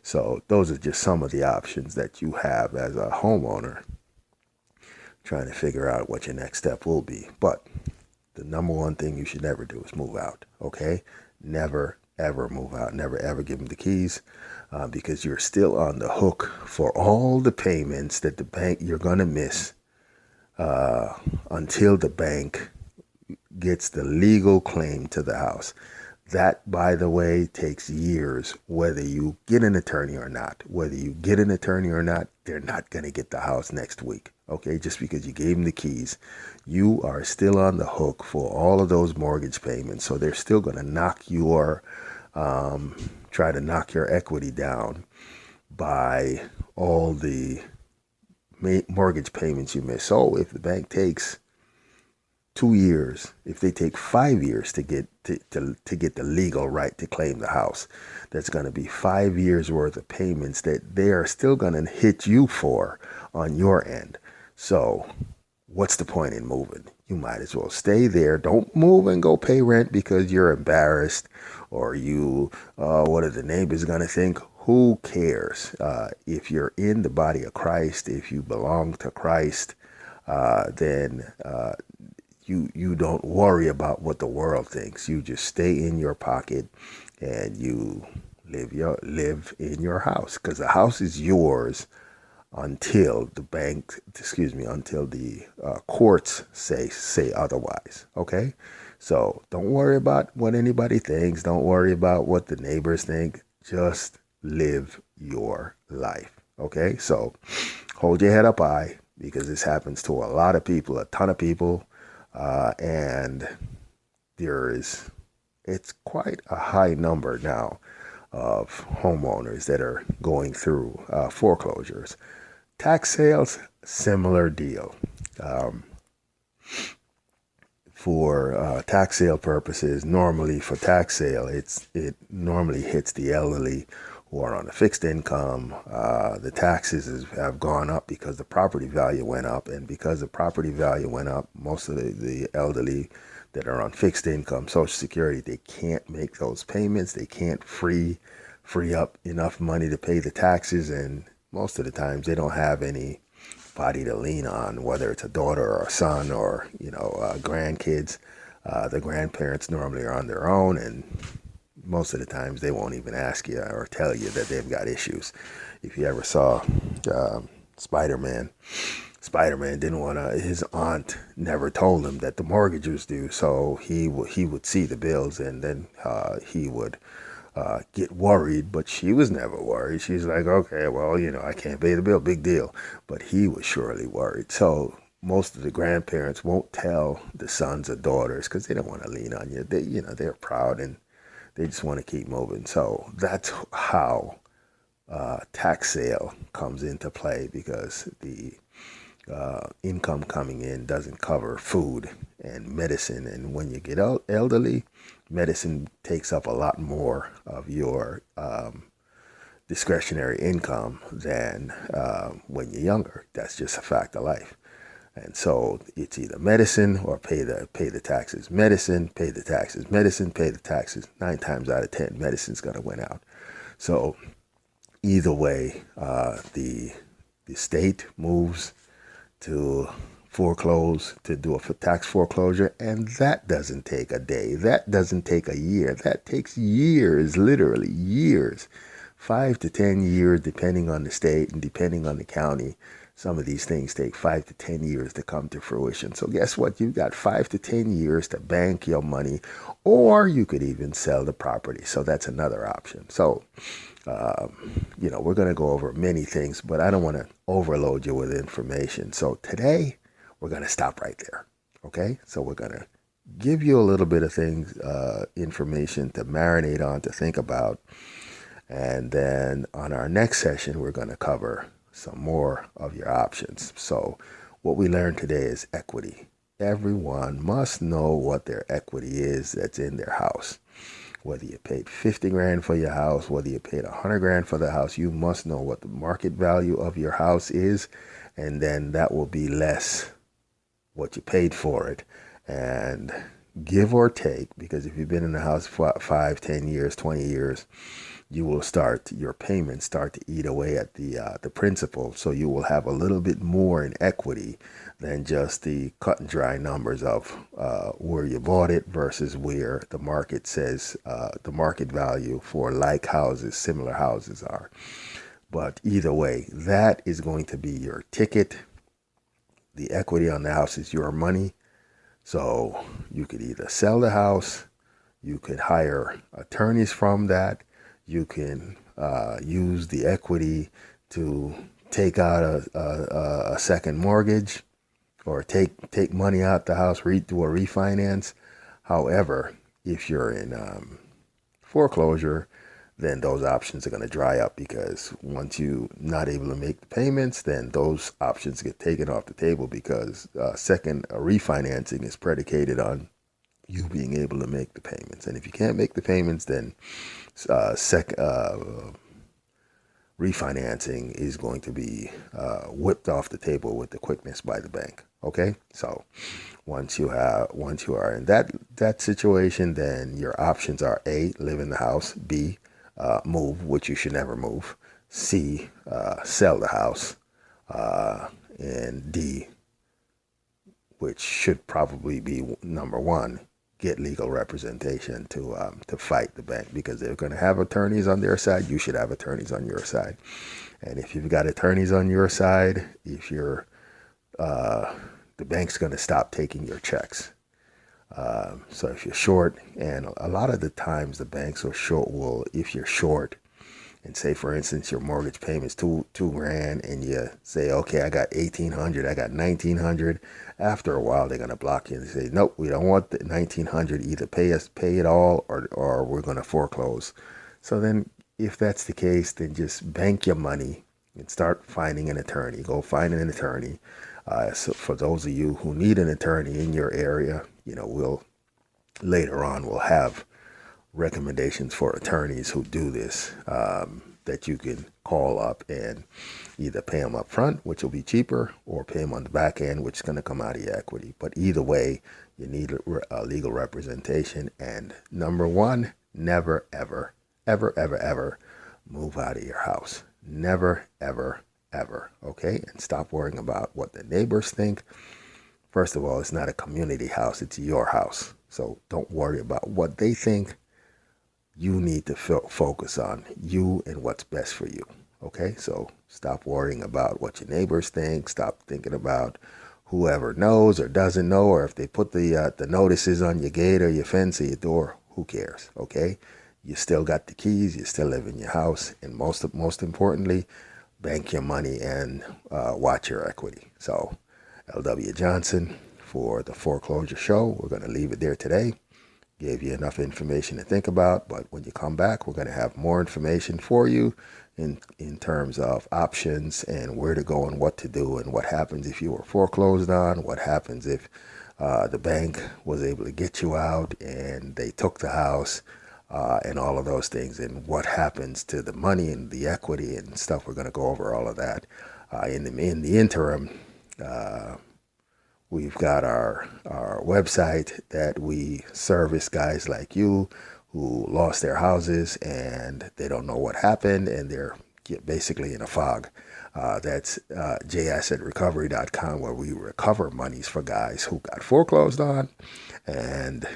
So those are just some of the options that you have as a homeowner trying to figure out what your next step will be. But the number one thing you should never do is move out, okay? Never, ever move out. Never, ever give them the keys because you're still on the hook for all the payments that the bank, you're going to miss until the bank gets the legal claim to the house. That, by the way, takes years, whether you get an attorney or not. Whether you get an attorney or not, they're not going to get the house next week. Okay, just because you gave them the keys, you are still on the hook for all of those mortgage payments. So they're still going to try to knock your equity down by all the mortgage payments you miss. So if the bank takes 2 years, if they take 5 years to get to get the legal right to claim the house, that's going to be 5 years worth of payments that they are still going to hit you for on your end. So what's the point in moving? You might as well stay there. Don't move and go pay rent because you're embarrassed or what are the neighbors going to think? Who cares? If you're in the body of Christ, if you belong to Christ, then you don't worry about what the world thinks. You just stay in your pocket and you live in your house, because the house is yours until the courts say otherwise. Okay, so don't worry about what anybody thinks. Don't worry about what the neighbors think. Just live your life. Okay, so hold your head up high, because this happens to a lot of people, a ton of people. And it's quite a high number now of homeowners that are going through foreclosures. Tax sales, similar deal. For tax sale purposes, normally for tax sale, it normally hits the elderly who are on a fixed income. The taxes have gone up because the property value went up, and because the property value went up, most of the elderly that are on fixed income, Social Security, they can't make those payments. They can't free up enough money to pay the taxes, and most of the times they don't have anybody to lean on, whether it's a daughter or a son or grandkids. The grandparents normally are on their own, and most of the times they won't even ask you or tell you that they've got issues. If you ever saw Spider-Man didn't want to, his aunt never told him that the mortgage was due, so he would see the bills, and then he would get worried, but she was never worried. She's like, okay, well, I can't pay the bill, big deal. But he was surely worried. So most of the grandparents won't tell the sons or daughters because they don't want to lean on you. They're proud and they just want to keep moving. So that's how tax sale comes into play, because the income coming in doesn't cover food and medicine. And when you get elderly, medicine takes up a lot more of your discretionary income than when you're younger. That's just a fact of life. And so it's either medicine or pay the taxes. Medicine, pay the taxes. Medicine, pay the taxes. 9 times out of 10, medicine's going to win out. So either way, the state moves to foreclose, to do a tax foreclosure, and that doesn't take a day. That doesn't take a year. That takes years, literally years, 5 to 10 years, depending on the state and depending on the county. Some of these things take 5 to 10 years to come to fruition. So guess what? You've got 5 to 10 years to bank your money, or you could even sell the property. So that's another option. So, we're going to go over many things, but I don't want to overload you with information. So today we're going to stop right there. Okay. So we're going to give you a little bit of things, information to marinate on, to think about. And then on our next session, we're going to cover some more of your options. So what we learned today is equity. Everyone must know what their equity is that's in their house. Whether you paid 50 grand for your house, whether you paid 100 grand for the house, you must know what the market value of your house is. And then that will be less what you paid for it. And give or take, because if you've been in the house for 5, 10 years, 20 years, you will start, your payments start to eat away at the principal. So you will have a little bit more in equity than just the cut and dry numbers of where you bought it versus where the market says the market value for like houses, similar houses are. But either way, that is going to be your ticket. The equity on the house is your money. So you could either sell the house, you could hire attorneys from that, you can use the equity to take out a second mortgage, or take money out the house, do a refinance. However, if you're in foreclosure, then those options are going to dry up, because once you're not able to make the payments, then those options get taken off the table, because second refinancing is predicated on you being able to make the payments. And if you can't make the payments, then refinancing is going to be whipped off the table with the quickness by the bank. Okay, so once you are in that situation, then your options are: A, live in the house; B, move, which you should never move; C, sell the house; and D, which should probably be number one, get legal representation to fight the bank, because they're going to have attorneys on their side. You should have attorneys on your side. And if you've got attorneys on your side, if you're the bank's going to stop taking your checks. So if you're short, and a lot of the times the banks if you're short, and say, for instance, your mortgage payment's $2,000, and you say, okay, I got $1,800, I got $1,900. After a while, they're gonna block you and say, nope, we don't want the $1,900. Either pay it all, or we're gonna foreclose. So then, if that's the case, then just bank your money and start finding an attorney. Go find an attorney. So for those of you who need an attorney in your area, we'll have recommendations for attorneys who do this, that you can call up and either pay them up front, which will be cheaper, or pay them on the back end, which is going to come out of your equity. But either way, you need a legal representation. And number one, never, ever, ever, ever, ever move out of your house. Never, ever, ever. Okay? And stop worrying about what the neighbors think. First of all, it's not a community house. It's your house. So don't worry about what they think. You need to focus on you and what's best for you. Okay? So stop worrying about what your neighbors think. Stop thinking about whoever knows or doesn't know, or if they put the notices on your gate or your fence or your door. Who cares? Okay? You still got the keys. You still live in your house. And most importantly, bank your money and watch your equity. So L.W. Johnson for the Foreclosure Show. We're going to leave it there today. Gave you enough information to think about, but when you come back, we're going to have more information for you in terms of options and where to go and what to do, and what happens if you were foreclosed on, what happens if the bank was able to get you out and they took the house, and all of those things, and what happens to the money and the equity and stuff. We're going to go over all of that. In the interim, we've got our website that we service guys like you who lost their houses and they don't know what happened, and they're basically in a fog. That's jassetrecovery.com, where we recover monies for guys who got foreclosed on and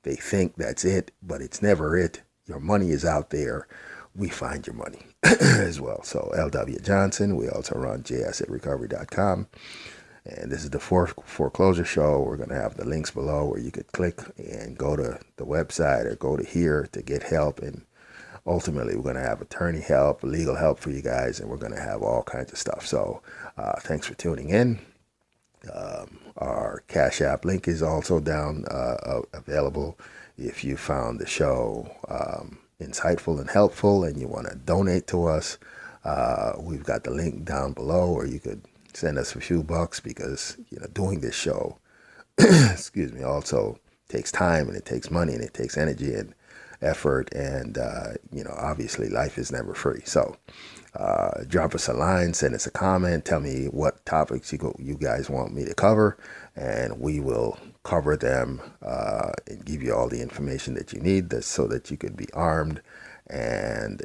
they think that's it, but it's never it. Your money is out there. We find your money as well. So L.W. Johnson. We also run jassetrecovery.com. And this is the Foreclosure Show. We're going to have the links below where you could click and go to the website or go to here to get help. And ultimately, we're going to have attorney help, legal help for you guys, and we're going to have all kinds of stuff. So thanks for tuning in. Our Cashapp link is also down available. If you found the show insightful and helpful and you want to donate to us, we've got the link down below, or you could send us a few bucks, because doing this show excuse me, also takes time, and it takes money, and it takes energy, and effort, and you know, obviously life is never free. So drop us a line, send us a comment, tell me what topics you guys want me to cover, and we will cover them and give you all the information that you need so that you could be armed and